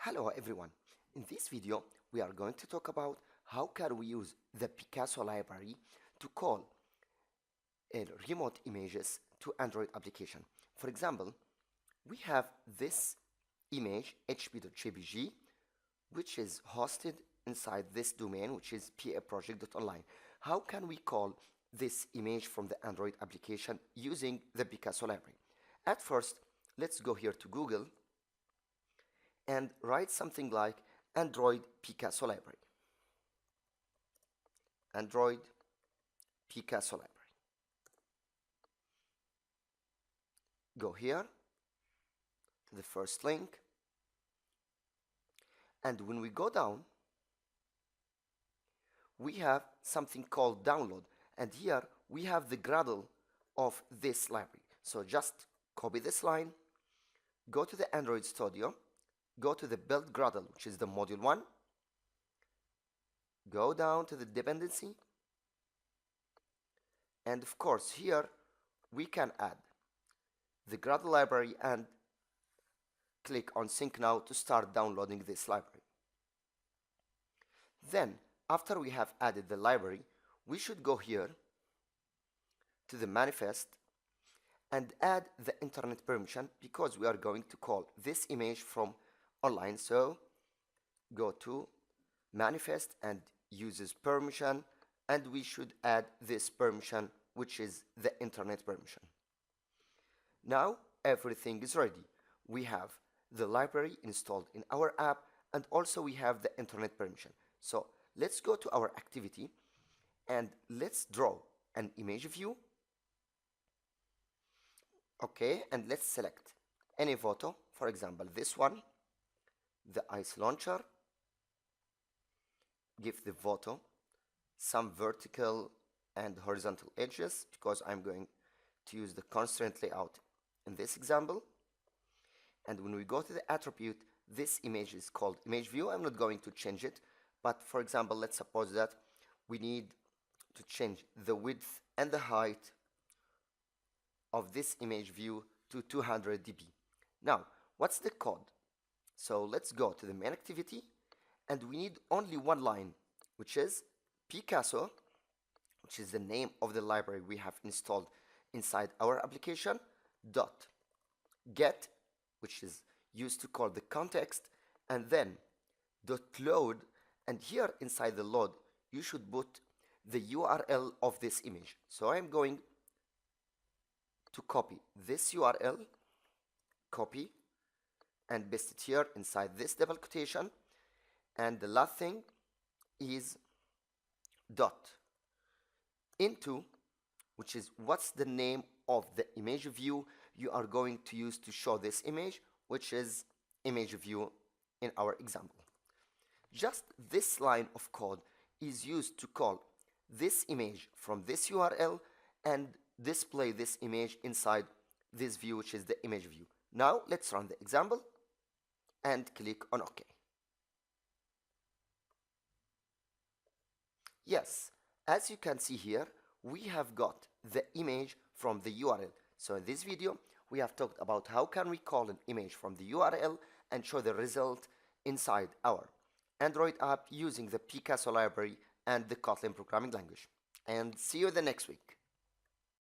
Hello everyone. In this video, we are going to talk about how can we use the Picasso library to call remote images to Android application. For example, we have this image hp.jpg which is hosted inside this domain, which is paproject.online. How can we call this image from the Android application using the Picasso library? At first, let's go here to Google and write something like Android Picasso library. Android Picasso library. Go here to the first link, and when we go down, we have something called download, and here we have the Gradle of this library. So just copy this line, go to the Android Studio, go to the build Gradle, which is the module 1, go down to the dependency, and of course here we can add the Gradle library and click on sync now to start downloading this library. Then after we have added the library, we should go here to the manifest and add the internet permission, because we are going to call this image from online. So go to manifest and uses permission, and we should add this permission, which is the internet permission. Now everything is ready. We have the library installed in our app, and also we have the internet permission. So let's go to our activity and let's draw an image view. Okay, and let's select any photo, for example this one, the ice launcher. Give the photo some vertical and horizontal edges, because I'm going to use the constraint layout in this example. And when we go to the attribute, this image is called image view. I'm not going to change it, but for example, let's suppose that we need to change the width and the height of this image view to 200 dB. Now, what's the code? So let's go to the main activity, and we need only one line, which is Picasso, which is the name of the library we have installed inside our application, dot get, which is used to call the context, and then dot load, and here inside the load you should put the URL of this image. So I'm going to copy this URL, copy, and paste it here inside this double quotation, and the last thing is dot into, which is what's the name of the image view you are going to use to show this image, which is image view in our example. Just this line of code is used to call this image from this URL and display this image inside this view, which is the image view. Now let's run the example and click on OK. Yes, as you can see here, we have got the image from the URL. So in this video, we have talked about how can we call an image from the URL and show the result inside our Android app using the Picasso library and the Kotlin programming language. And see you the next week.